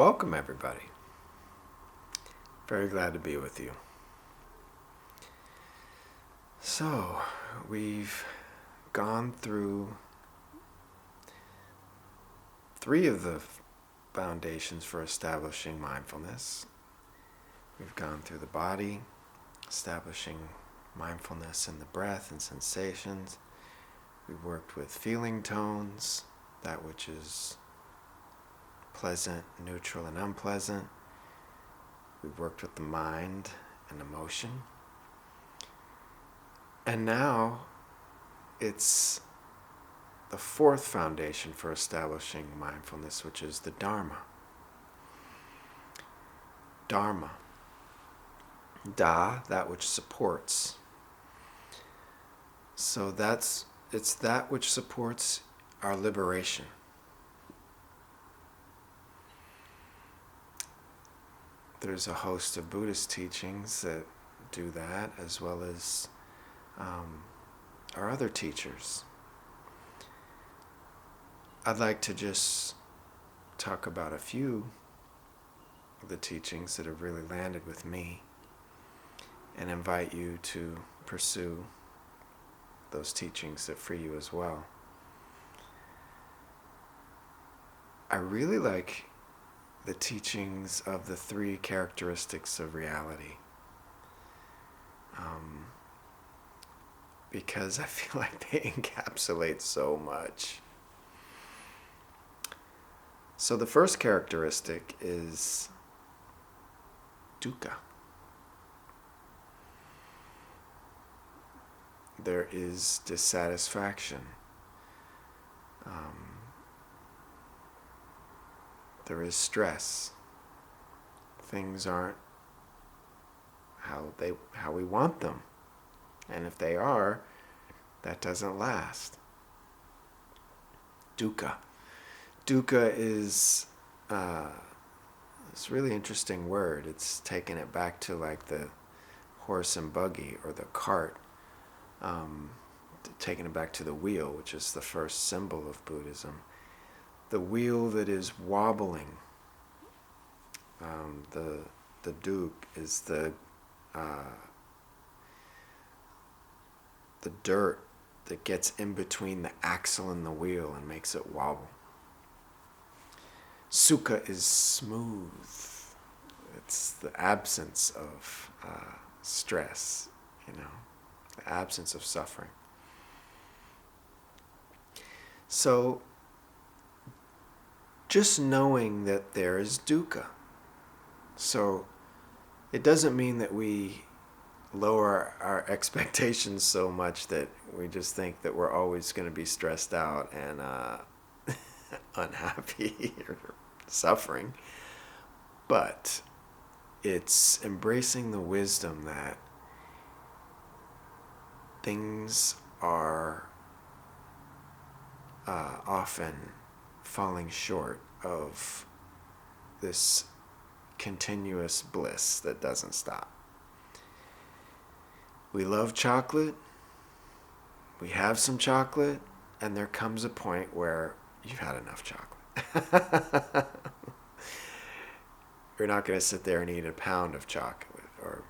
Welcome, everybody. Very glad to be with you. So, we've gone through 3 of the foundations for establishing mindfulness. We've gone through the body, establishing mindfulness in the breath and sensations. We've worked with feeling tones, that which is pleasant, neutral, and unpleasant. We've worked with the mind and emotion. And now it's the 4th foundation for establishing mindfulness, which is the Dharma. Dharma. Da, that which supports. So it's that which supports our liberation. There's a host of Buddhist teachings that do that, as well as our other teachers. I'd like to just talk about a few of the teachings that have really landed with me and invite you to pursue those teachings that free you as well. I really like the teachings of the 3 characteristics of reality. Because I feel like they encapsulate so much. So the first characteristic is dukkha. There is dissatisfaction. There is stress. Things aren't how we want them. And if they are, that doesn't last. Dukkha. Dukkha is it's a really interesting word. It's taking it back to like the horse and buggy or the cart. Taking it back to the wheel, which is the first symbol of Buddhism. The wheel that is wobbling. The duk is the dirt that gets in between the axle and the wheel and makes it wobble. Sukha is smooth. It's the absence of stress, the absence of suffering. So, just knowing that there is dukkha. So, it doesn't mean that we lower our expectations so much that we just think that we're always going to be stressed out and unhappy or suffering. But it's embracing the wisdom that things are often falling short of this continuous bliss that doesn't stop. We love chocolate, we have some chocolate, and there comes a point where you've had enough chocolate. You're not going to sit there and eat a pound of chocolate, or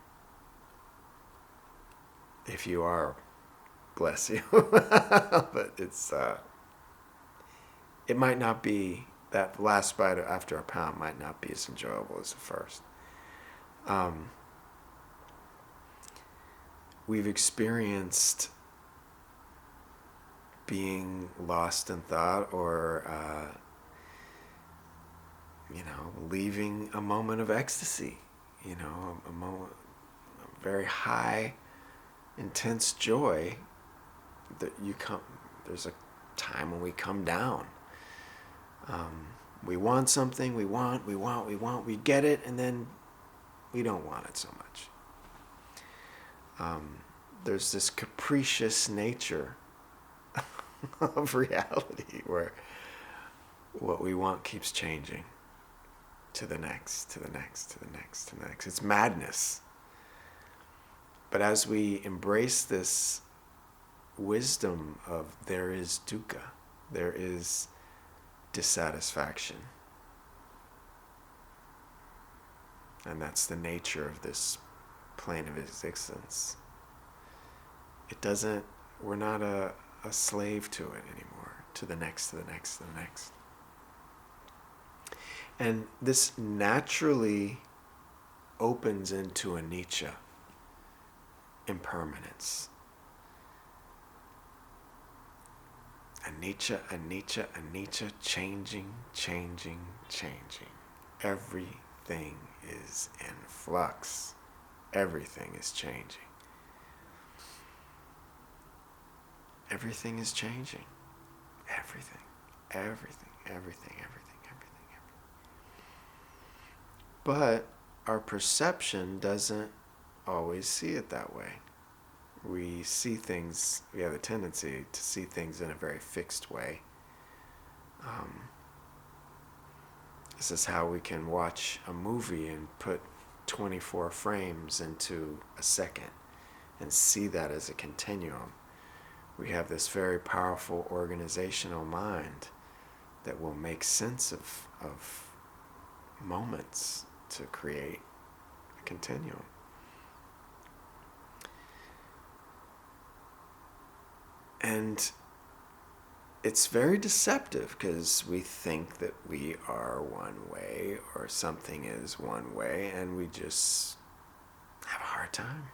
if you are, bless you. But it might not be, that last bite after a pound might not be as enjoyable as the first. We've experienced being lost in thought or, leaving a moment of ecstasy, a moment, a very high, intense joy that there's a time when we come down. We want something, we get it, and then we don't want it so much. There's this capricious nature of reality where what we want keeps changing to the next, to the next, to the next, to the next. It's madness. But as we embrace this wisdom of there is dukkha, there is dissatisfaction, And that's the nature of this plane of existence. It doesn't, we're not a slave to it anymore, to the next, to the next, to the next. And this naturally opens into anicca, impermanence. Anicca, anicca, anicca, changing, changing, changing. Everything is in flux. Everything is changing. Everything is changing. Everything, everything, everything, everything, everything, everything. But our perception doesn't always see it that way. We see things, we have a tendency to see things in a very fixed way. This is how we can watch a movie and put 24 frames into a second and see that as a continuum. We have this very powerful organizational mind that will make sense of moments to create a continuum. And it's very deceptive because we think that we are one way or something is one way, and we just have a hard time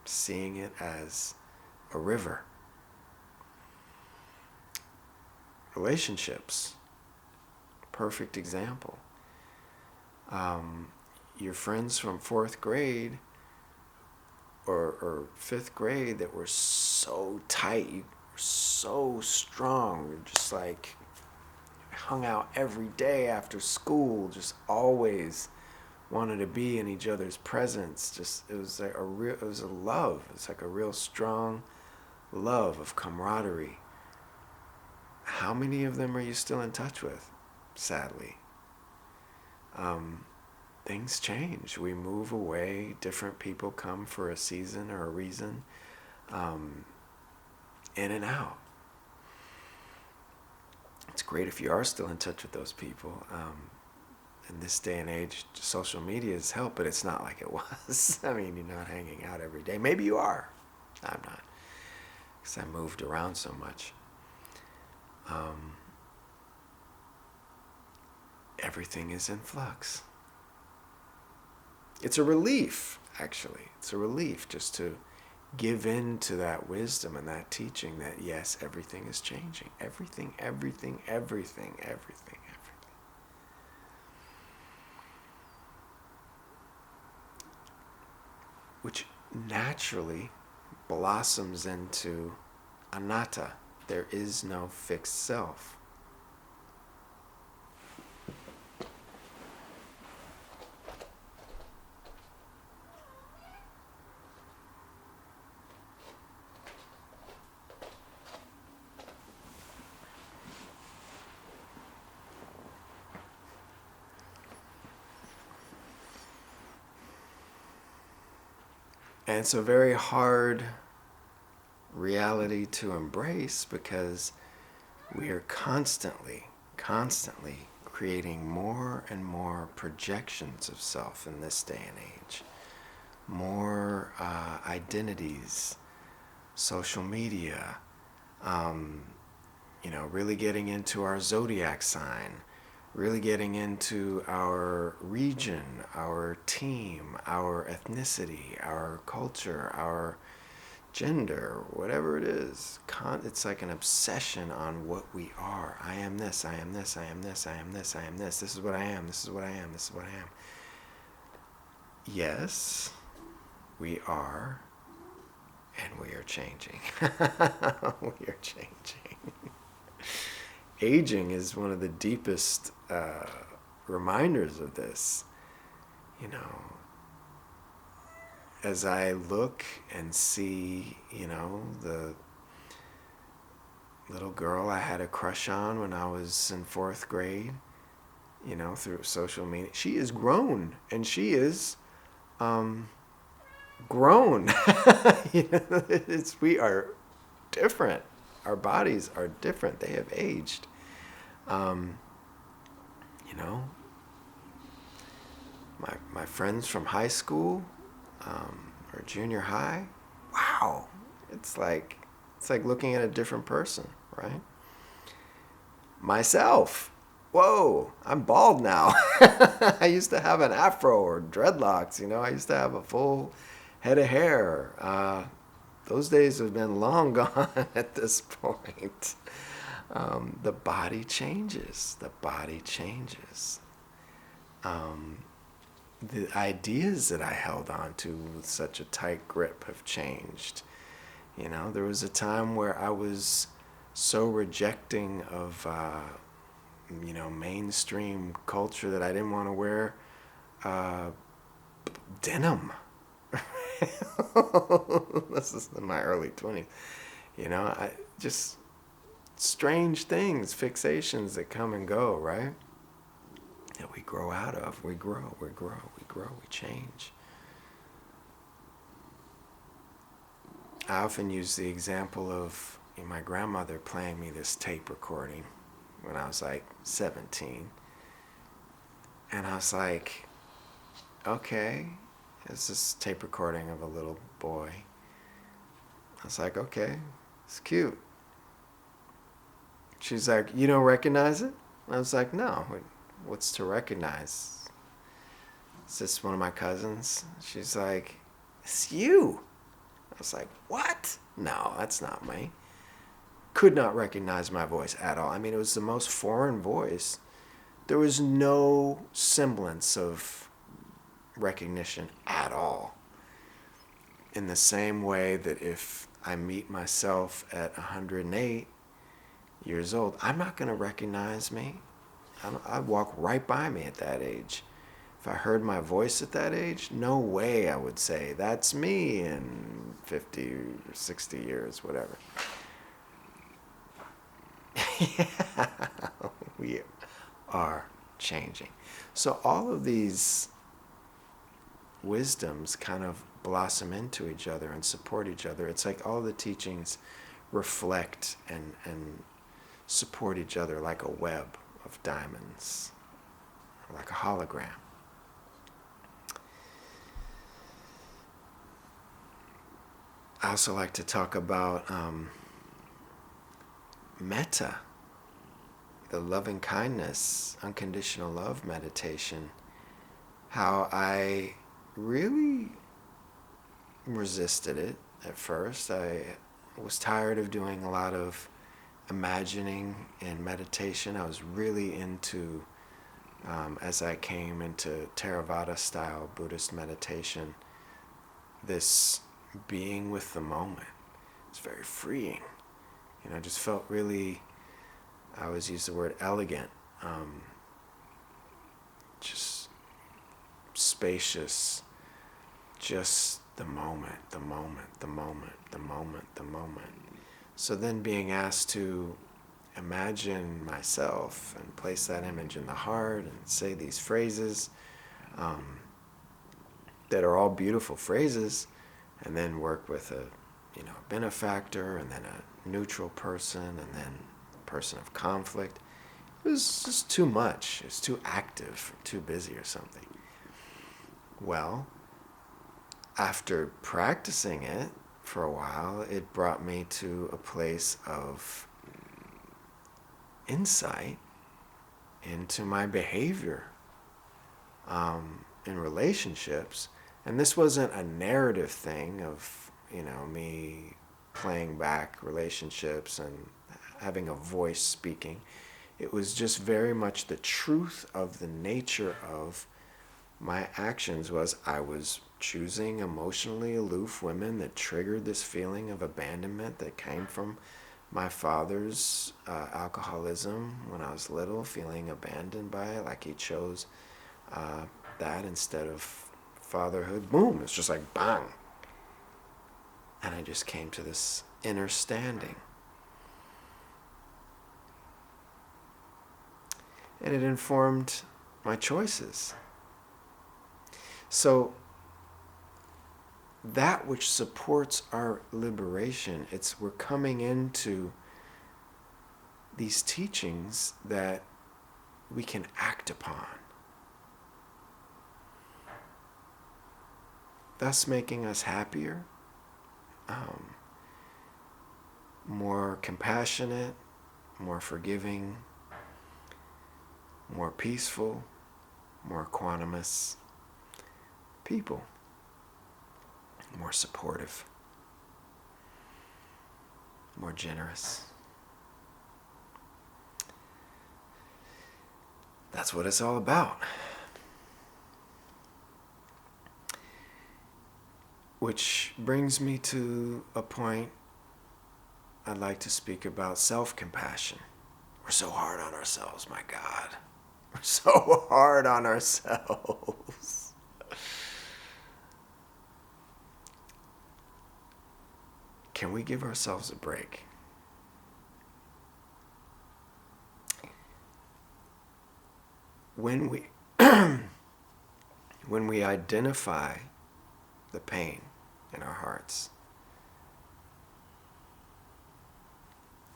seeing it as a river. Relationships, perfect example. Your friends from fourth grade or fifth grade that were so tight, you were so strong, you're just like hung out every day after school, just always wanted to be in each other's presence. Just it was like it was a love. It's like a real strong love of camaraderie. How many of them are you still in touch with? Sadly. Things change. We move away. Different people come for a season or a reason. In and out. It's great if you are still in touch with those people. In this day and age, social media has helped, but it's not like it was. I mean, you're not hanging out every day. Maybe you are. I'm not. Because I moved around so much. Everything is in flux. It's a relief, actually. It's a relief just to give in to that wisdom and that teaching that, yes, everything is changing. Everything, everything, everything, everything, everything. Which naturally blossoms into anatta. There is no fixed self. And it's a very hard reality to embrace because we are constantly creating more and more projections of self in this day and age. More identities, social media, really getting into our zodiac sign, really getting into our region, our team, our ethnicity, our culture, our gender, whatever it is. It's like an obsession on what we are. I am this, I am this, I am this, I am this, I am this. This is what I am, this is what I am, this is what I am. Yes, we are, and we are changing. We are changing. Aging is one of the deepest reminders of this. As I look and see, the little girl I had a crush on when I was in fourth grade, through social media, she is grown, and she is grown. We are different. Our bodies are different. They have aged. my friends from high school, or junior high, wow, it's like looking at a different person, right? Myself, whoa, I'm bald now. I used to have an afro or dreadlocks, I used to have a full head of hair. Those days have been long gone at this point. The body changes. The body changes. The ideas that I held on to with such a tight grip have changed. There was a time where I was so rejecting of, mainstream culture that I didn't want to wear denim. This is in my early 20s. I just strange things, fixations that come and go, right? That we grow out of. We grow, we change. I often use the example of my grandmother playing me this tape recording when I was like 17. And I was like, okay, it's this tape recording of a little boy. I was like, okay, it's cute. She's like, you don't recognize it? I was like, no, what's to recognize? Is this one of my cousins? She's like, it's you. I was like, what? No, that's not me. Could not recognize my voice at all. I mean, it was the most foreign voice. There was no semblance of recognition at all. In the same way that if I meet myself at 108 years old, I'm not going to recognize me. I'd walk right by me at that age. If I heard my voice at that age, no way I would say, that's me in 50 or 60 years, whatever. Yeah, we are changing. So all of these wisdoms kind of blossom into each other and support each other. It's like all the teachings reflect and support each other like a web of diamonds, like a hologram. I also like to talk about metta, the loving kindness, unconditional love meditation, how I really resisted it at first. I was tired of doing a lot of imagining in meditation. I was really into, as I came into Theravada style Buddhist meditation, this being with the moment. It's very freeing. I just felt really, I always use the word elegant, just spacious, just the moment. So then being asked to imagine myself and place that image in the heart and say these phrases that are all beautiful phrases, and then work with a benefactor, and then a neutral person, and then a person of conflict. It was just too much. It was too active, too busy or something. Well, after practicing it for a while, it brought me to a place of insight into my behavior in relationships. And this wasn't a narrative thing of, me playing back relationships and having a voice speaking. It was just very much the truth of the nature of my actions was I was choosing emotionally aloof women that triggered this feeling of abandonment that came from my father's alcoholism when I was little, feeling abandoned by it, like he chose that instead of fatherhood. Boom, it's just like bang. And I just came to this inner standing. And it informed my choices. So that which supports our liberation, we're coming into these teachings that we can act upon. thus making us happier, more compassionate, more forgiving, more peaceful, more equanimous people, more supportive, more generous. That's what it's all about. Which brings me to a point I'd like to speak about self-compassion. We're so hard on ourselves, my God. We're so hard on ourselves. Can we give ourselves a break? When we when we identify the pain in our hearts,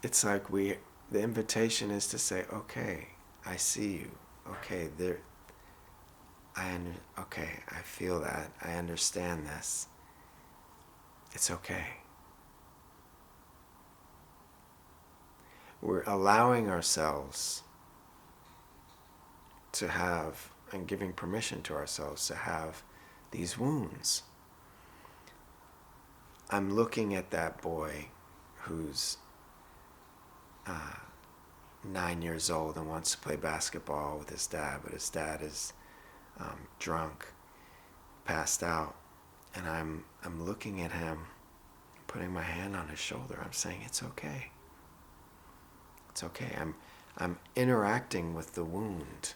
it's like the invitation is to say, okay, I see you. Okay, okay, I feel that. I understand this. It's okay. We're allowing ourselves to have, and giving permission to ourselves to have these wounds. I'm looking at that boy who's 9 years old and wants to play basketball with his dad, but his dad is drunk, passed out, and I'm looking at him, putting my hand on his shoulder. I'm saying, it's okay. It's okay. I'm interacting with the wound.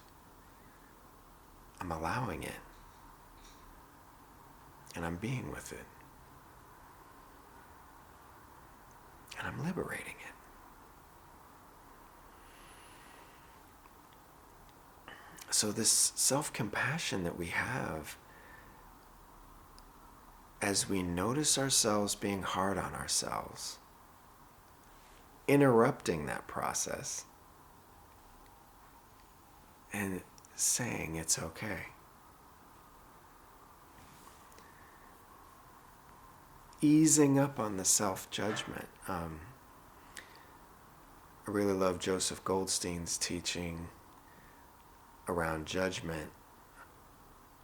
I'm allowing it. And I'm being with it. And I'm liberating it. So this self-compassion that we have, as we notice ourselves being hard on ourselves, interrupting that process and saying it's okay. Easing up on the self-judgment. I really love Joseph Goldstein's teaching around judgment.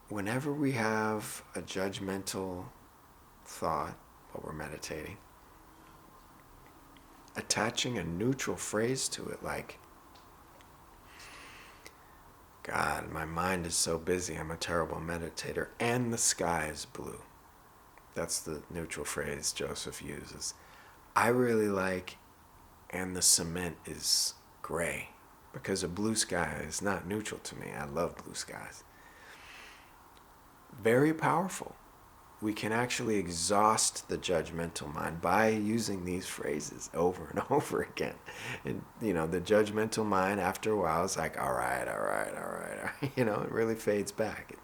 Whenever we have a judgmental thought while we're meditating, attaching a neutral phrase to it, like, God, my mind is so busy, I'm a terrible meditator, and the sky is blue. That's the neutral phrase Joseph uses. I really like, and the cement is gray, because a blue sky is not neutral to me. I love blue skies. Very powerful. We can actually exhaust the judgmental mind by using these phrases over and over again. And, the judgmental mind, after a while, is like, all right. It really fades back. It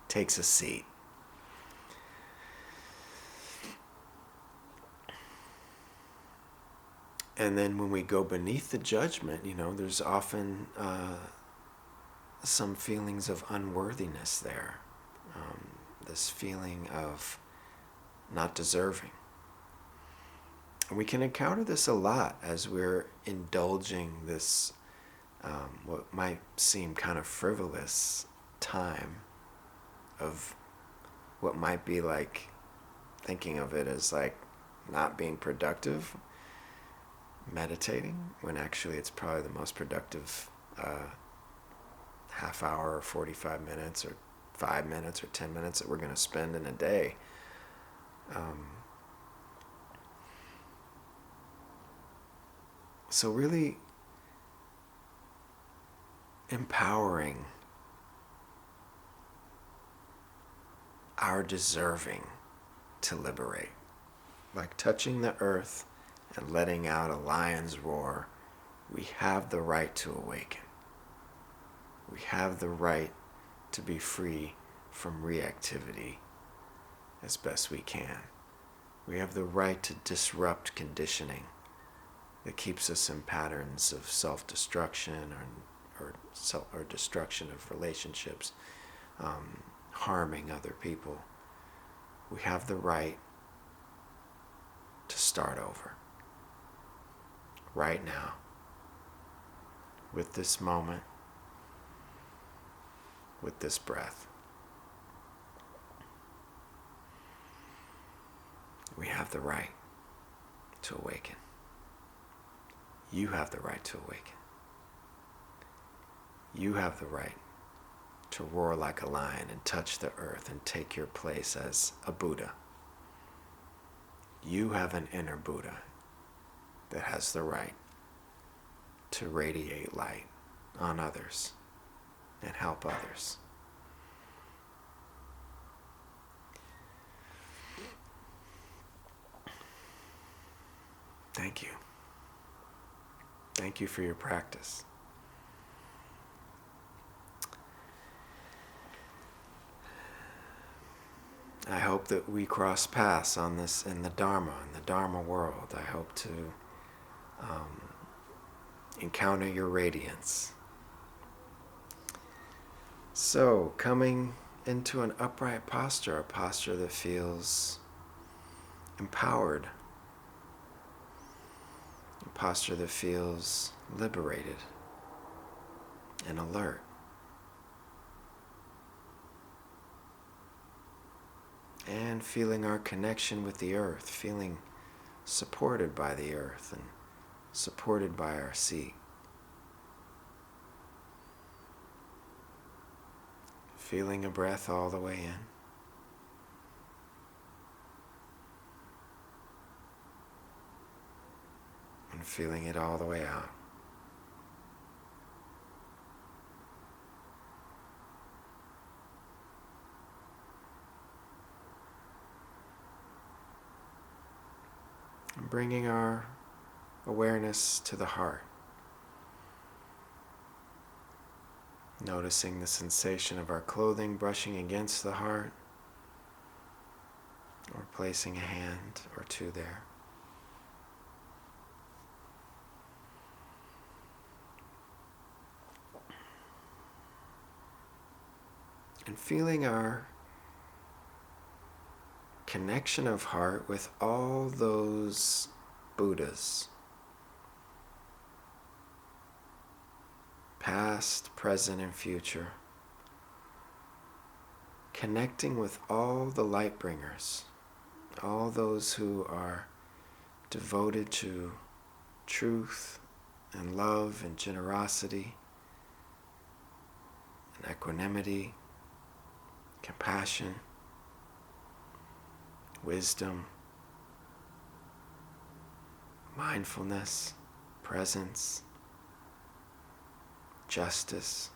takes a seat. And then when we go beneath the judgment, there's often some feelings of unworthiness there. This feeling of not deserving. And we can encounter this a lot as we're indulging this, what might seem kind of frivolous time of what might be like, thinking of it as like not being productive, meditating, when actually it's probably the most productive half hour or 45 minutes or 5 minutes or 10 minutes that we're going to spend in a day. So really empowering our deserving to liberate, like touching the earth and letting out a lion's roar. We have the right to awaken. We have the right to be free from reactivity as best we can. We have the right to disrupt conditioning that keeps us in patterns of self-destruction or destruction of relationships, harming other people. we have the right to start over. Right now, with this moment, with this breath. We have the right to awaken. You have the right to awaken. You have the right to roar like a lion and touch the earth and take your place as a Buddha. You have an inner Buddha that has the right to radiate light on others and help others. Thank you. Thank you for your practice. I hope that we cross paths on this in the Dharma world. I hope to encounter your radiance. So, coming into an upright posture, a posture that feels empowered, a posture that feels liberated and alert. And feeling our connection with the earth, feeling supported by the earth and supported by our seat. Feeling a breath all the way in. And feeling it all the way out. And bringing our awareness to the heart. Noticing the sensation of our clothing brushing against the heart, or placing a hand or two there. And feeling our connection of heart with all those Buddhas, past, present, and future, connecting with all the light bringers, all those who are devoted to truth and love and generosity and equanimity, compassion, wisdom, mindfulness, presence, justice.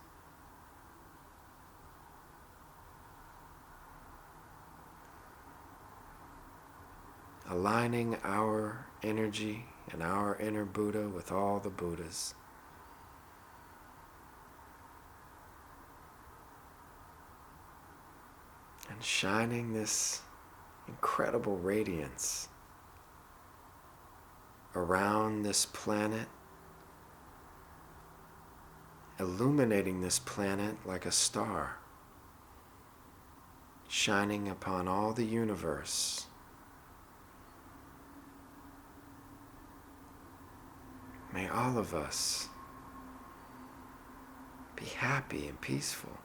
Aligning our energy and our inner Buddha with all the Buddhas. And shining this incredible radiance around this planet, illuminating this planet like a star, shining upon all the universe. May all of us be happy and peaceful.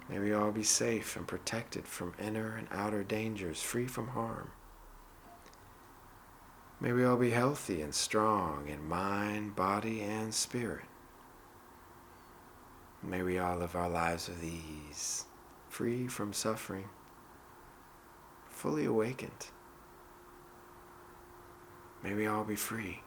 May we all be safe and protected from inner and outer dangers, free from harm. May we all be healthy and strong in mind, body, and spirit. May we all live our lives with ease, free from suffering, fully awakened. May we all be free.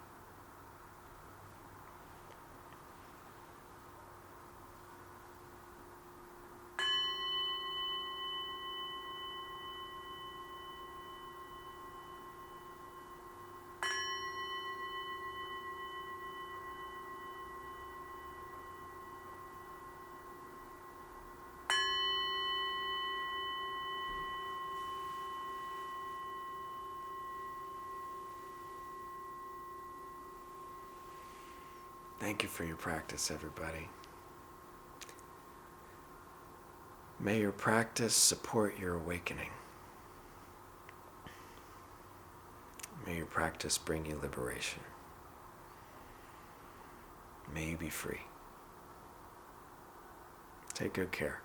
Thank you for your practice, everybody. May your practice support your awakening. May your practice bring you liberation. May you be free. Take good care.